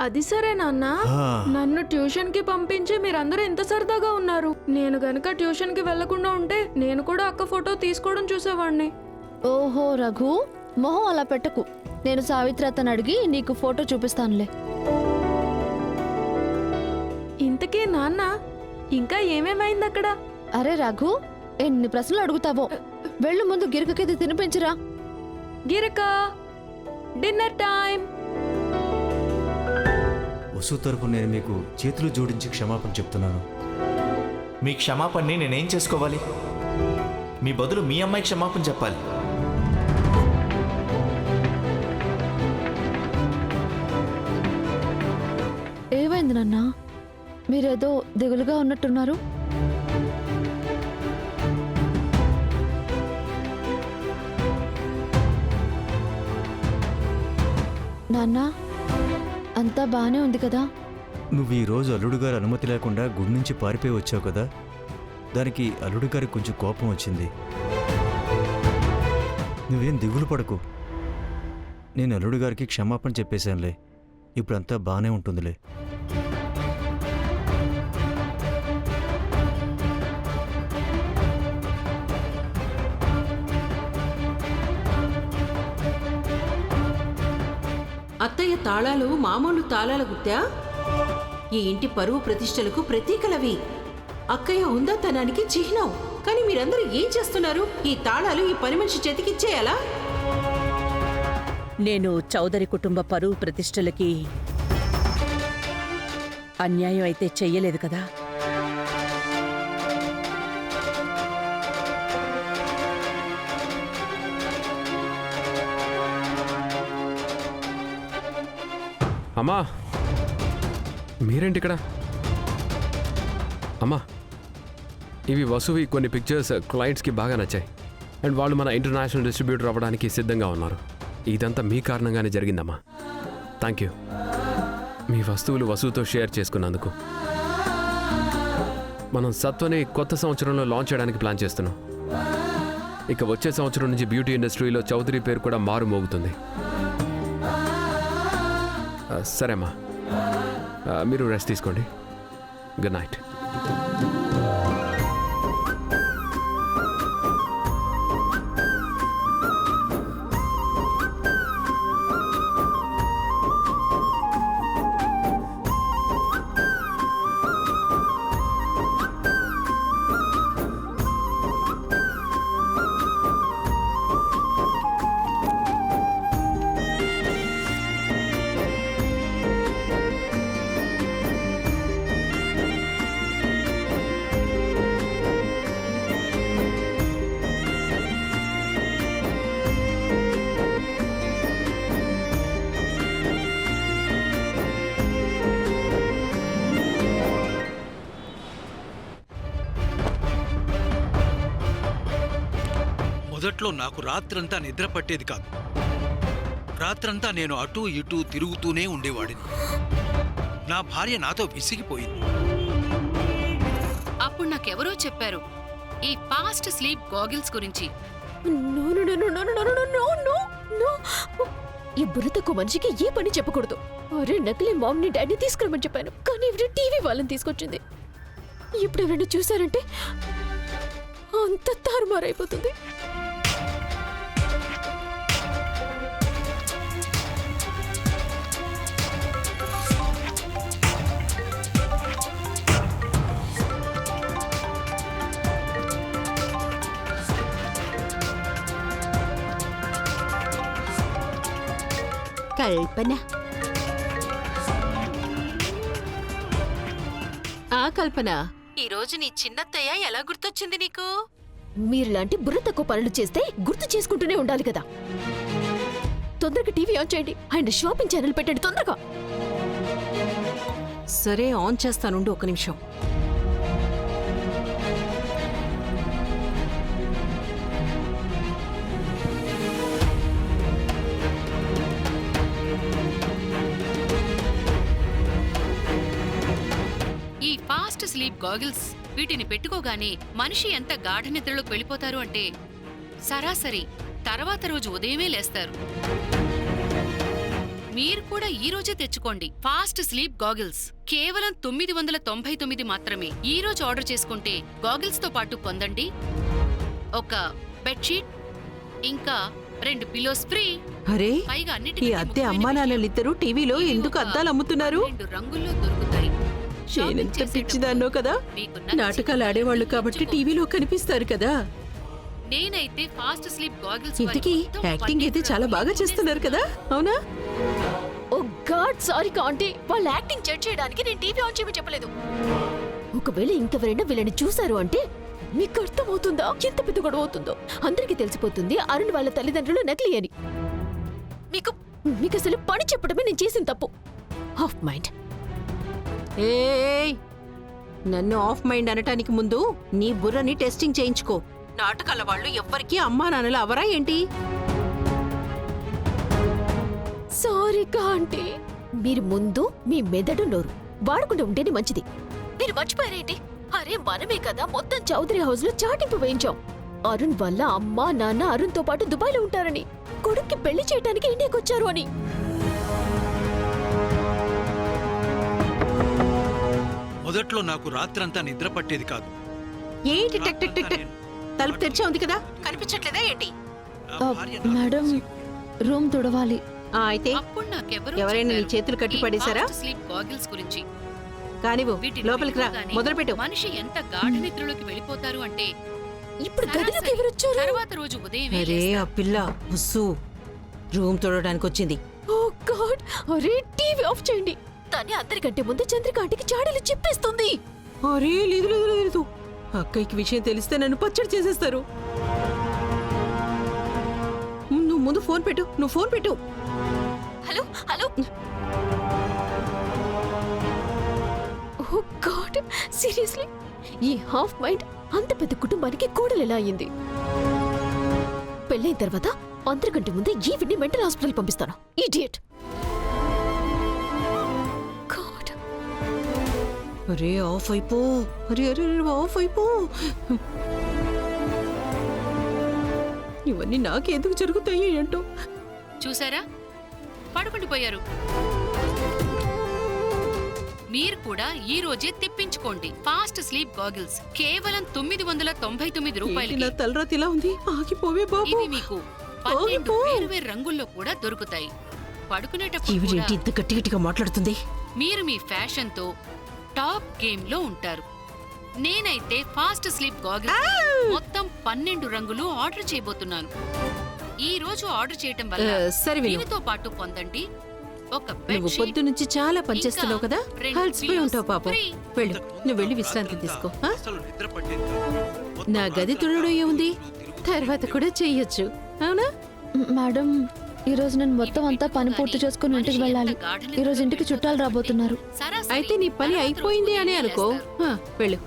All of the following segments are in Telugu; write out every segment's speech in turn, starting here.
అది సరే నాన్న, ఆ. నన్ను ట్యూషన్ కి పంపించి మీరందరూ ఎంత సరదాగా ఉన్నారు. నేను గనక ట్యూషన్ కి వెళ్లకుండా ఉంటే నేను కూడా అక్క ఫోటో తీసుకోవడం చూసేవాడిని. ఓహో రఘు, మొహం అలా పెట్టకు. నేను సావిత్రి అతను అడిగి నీకు ఫోటో చూపిస్తానులే. ఇంతకీ నాన్న, ఇంకా ఏమేమైంది అక్కడ? అరే రఘు, ఎన్ని ప్రశ్నలు అడుగుతావో. వెళ్ళు, ముందు గిరకకి తినిపించరా. గిరక, డిన్నర్ టైం. వసు తరపు నేను మీకు చేతులు జోడించి క్షమాపణ చెప్తున్నాను. మీ క్షమాపణని నేనేం చేసుకోవాలి? మీ బదులు మీ అమ్మాయి క్షమాపణ చెప్పాలి. ఏమైంది నాన్న? మీరేదో దిగులుగా ఉన్నట్టున్నారు. నాన్న, అంతా బానే ఉంది కదా? నువ్వు ఈరోజు అల్లుడు గారి అనుమతి లేకుండా గుడి నుంచి పారిపోయి వచ్చావు కదా, దానికి అల్లుడు గారికి కొంచెం కోపం వచ్చింది. నువ్వేం దిగులు పడకు, నేను అల్లుడు గారికి క్షమాపణ చెప్పేశానులే. ఇప్పుడంతా బానే ఉంటుందిలే. అత్తయ్య తాళాలు మామూలు తాళాల గుర్తా? ఈ ఇంటి పరువు ప్రతిష్టలకు ప్రతీకలవి. అక్కయ్య హుందాతనానికి చిహ్నం. కానీ మీరందరూ ఏం చేస్తున్నారు? ఈ తాళాలు ఈ పని మనిషి చేతికిచ్చేయాలా? నేను చౌదరి కుటుంబ పరువు ప్రతిష్టలకి అన్యాయం అయితే చెయ్యలేదు కదా. అమ్మా, మీరేంటి ఇక్కడ? అమ్మా, ఇవి వసువి కొన్ని పిక్చర్స్ క్లయింట్స్కి బాగా నచ్చాయి అండ్ వాళ్ళు మన ఇంటర్నేషనల్ డిస్ట్రిబ్యూటర్ అవ్వడానికి సిద్ధంగా ఉన్నారు. ఇదంతా మీ కారణంగానే జరిగిందమ్మా. థ్యాంక్ యూ, మీ వస్తువులు వసుతో షేర్ చేసుకున్నందుకు. మనం సత్వని కొత్త సంవత్సరంలో లాంచ్ చేయడానికి ప్లాన్ చేస్తున్నాం. ఇక వచ్చే సంవత్సరం నుంచి బ్యూటీ ఇండస్ట్రీలో చౌదరి పేరు కూడా మారు మోగుతుంది. సరే అమ్మా, మీరు రెస్ట్ తీసుకోండి. Good night. మొదట్లో నాకు రాత్రంతా నిద్ర పట్టేది కాదు. రాత్రంతా నేను అటూ ఇటూ తిరుగుతూనే ఉండేవాడిని. నా భార్య నాతో విసిగిపోయింది. అప్పుడు నాకెవరో చెప్పారు ఈ ఫాస్ట్ స్లీప్ గాగిల్స్ గురించి. ఈ బుర్రతకు మనిషికి ఏ పని చెప్పకూడదు. అరే, నకిలీ మామ్ని డాడీ తీసుకురమని చెప్పాను, కానీ ఇవి టీవీ వాళ్ళని తీసుకొచ్చింది. ఇప్పుడు ఎవరైనా చూసారంటే అంత తారుమారైపోతుంది. కల్పన, ఆ కల్పన, ఈ రోజు నీ చిన్నత్తయ్య ఎలా గుర్తొచ్చింది నీకు? మీరులాంటి బుర్ర తక్కువ పనులు చేస్తే గుర్తు చేసుకుంటూనే ఉండాలి కదా. తొందరగా టీవీ ఆన్ చేయండి, ఆయన షాపింగ్ ఛానల్ పెట్టండి తొందరగా. సరే, ఆన్ చేస్తానుండు, ఒక నిమిషం. ఈ ఫాస్ట్ స్లీప్ గాగిల్స్ వీటిని పెట్టుకోగానే మనిషి ఎంత గాఢ నిద్రలోకి వెళ్ళిపోతారు అంటే సరాసరి తర్వాత రోజు ఉదయమే లేస్తారు. మీరు కూడా ఈ రోజే తెచ్చుకోండి ఫాస్ట్ స్లీప్ గాగిల్స్. కేవలం 999 మాత్రమే. ఈ రోజు ఆర్డర్ చేసుకుంటే గాగిల్స్ తో పాటు పొందండి ఒక బెడ్షీట్, ఇంకా 2 పిల్లోస్ ఫ్రీ. అరే పైగా ఈ అన్నిటికంటే అద్దె ముఖ్యమైన అమ్మా విషయం, నాన్నలిద్దరూ టీవీలో ఇవి ఎందుకు ఒక అద్దాలు అమ్ముతున్నారు? 12 రంగుల్లో దొరుకుతాయి. షాపింగ్ నేనెంత చేసేటప్పుడు పిచ్చిదాన్నో కదా. మీకు నచ్చిన నాటకాలు ఆడేవాళ్ళు కాబట్టి తెచ్చుకో. టీవీలో కనిపిస్తారు కదా. నేనైతే ఫాస్ట్ స్లీప్ గాగిల్స్ ఇంతకీ యాక్టింగ్ అయితే చాలా బాగా చేస్తున్నారు కదా, అవునా? ఓ గాడ్, సారీ కాంటీ. వాళ్ళ యాక్టింగ్ జడ్జ్ చేయడానికి నేను టీవీ ఆన్ చేయమని చెప్పలేదు. ఒకవేళ ఇంకెవరైనా వీళ్ళని చూశారు అంటే మీకు అర్థమవుతుందా ఎంత పెద్ద గొడవ అవుతుందో? అందరికీ తెలిసిపోతుంది అరుణ్ వాళ్ళ తల్లిదండ్రులు నకిలీ అని. మీకు మీకు అసలు పని చెప్పడమే నేను చేసిన తప్పు. Of mind. ఏయ్, నన్ను ఆఫ్ మైండ్ అనటానికి ముందు నీ బుర్రని టెస్టింగ్ చేయించుకో. నాటకాల వాళ్ళు ఎవ్వరికీ అమ్మా నాన్నలు అవరా ఏంటి? సారీ కాంటీ. మీరు ముందు మీ మెదడు నోరు వాడకుండా ఉంటేనే మంచిది. మీరు మర్చిపోయారేంటి? అరే మనమే కదా మొత్తం చౌదరి హౌస్ లో చాటింపు వేయించాం. అరుణ్ వల్ల అమ్మా నాన్న అరుణ్ తో పాటు దుబాయ్లో ఉంటారని, కొడుక్కి పెళ్లి చేయడానికి ఇండియాకి వచ్చారు అని. మొదట్లో నాకు రాత్రంతా నిద్ర పట్టేది కాదు. ఏంటి టక్ టక్ టక్ టక్? తలుపు తెరిచే ఉంది కదా, కనిపించట్లేదా ఏంటి? నా భార్య నాతో మేడం రూమ్ తుడవాలి. అయితే అప్పుడు నాకెవరో ఎవరైనా నీ చెప్పారు చేతులు కట్టి ఈ పడేశారా? ఫాస్ట్ స్లీప్ గాగిల్స్ గురించి. కానివ్వు, వీటిని లోపలికి రా, పెట్టుకోగానే మొదలుపెట్టు. మనిషి ఎంత గాఢ నిద్రలోకి వెళ్ళిపోతారు అంటే ఇప్పుడు గదిలోకి సరాసరి ఎవరొచ్చారు? తర్వాత రోజు ఉదయం అరే ఆ పిల్ల ఉస్సు రూమ్ తోడడానికి వచ్చింది. ఓ గాడ్, అరే టీవీ ఆఫ్ చేయండి. తనే అందరికంటే ముందు చంద్రికాంటికి చాడీలు చెప్పేస్తుంది. అరే లేదు లేదు లేదు, లేదు. అక్కయ్యకి విషయం తెలిస్తే నన్ను పచ్చడి చేసేస్తారు. నువ్వు ముందు ఫోన్ పెట్టు, నువ్వు ఫోన్ పెట్టు. Hello hello. Oh god, seriously ఈ హాఫ్ మైండ్ అంత పెద్ద కుటుంబానికి కోడలు ఎలా అయింది? పెళ్ళైన తర్వాత అందరికంటే ముందే ఈవిడ్ని మెంటల్ హాస్పిటల్ పంపిస్తాను. ఇడియట్. గాడ్. అరే ఆఫ్ అయిపో, అరే అరే అరే, ఆఫ్ అయిపో. ఇవన్నీ నాకెందుకు జరుగుతాయి ఏంటో. చూసారా పడుకుండిపోయారు. మీరు కూడా ఈ రోజే తెప్పించుకోండి ఫాస్ట్ స్లీప్ గాగిల్స్. కేవలం 999 ఏంటి రూపాయలకి. నా తలరాతి ఇలా ఉంది? ఆగిపోవే బాబు. ఇవి మీకు 12 ఆగిపో. వేరు రంగుల్లో కూడా దొరుకుతాయి. పడుకునేటప్పుడు ఈవిడేంటి కూడా ఇంత గట్టి గట్టిగా మాట్లాడుతుంది? మీరు మీ ఫ్యాషన్ తో టాప్ గేమ్ లో ఉంటారు. నేనైతే ఫాస్ట్ స్లీప్ గాగిల్స్ మొత్తం 12 రంగులు ఆర్డర్ చేయబోతున్నాను. ఈ రోజు ఆర్డర్ చేయటం వల్ల సరే విను, దీనితో పాటు పొందండి ఒక నువ్వు బెడ్షీట్, పొద్దు నుంచి చాలా పనిచేస్తున్నావు కదా, ఇంకా 2 అలసిపోయి ఉంటావు పాపం. ఫ్రీ. వెళ్ళు, నువ్వు వెళ్ళి విశ్రాంతి రాత్రంతా తీసుకో. ఆ? అసలు నిద్ర పట్టేది కాదు. మొత్తం నా గది రాత్రంతా తుడవడం ఏముంది, తిరుగుతూ తర్వాత కూడా చెయ్యొచ్చు, అవునా? మేడం ఈ రోజు నేను మొత్తం అంతా పని పూర్తి చేసుకుని ఇంటికి వెళ్ళాలి. ఈ రోజు ఇంటికి చుట్టాలు రాబోతున్నారు. సరాసరి అయితే నీ పని తర్వాత అయిపోయింది రోజు అని ఉదయం అనుకో. లేస్తారు. వెళ్ళు.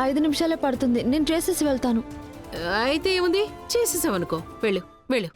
5 నిమిషాలే పడుతుంది. నేను చేసేసి వెళ్తాను. అయితే ఏముంది, చేసేసావనుకో. వెళ్ళు వెళ్ళు.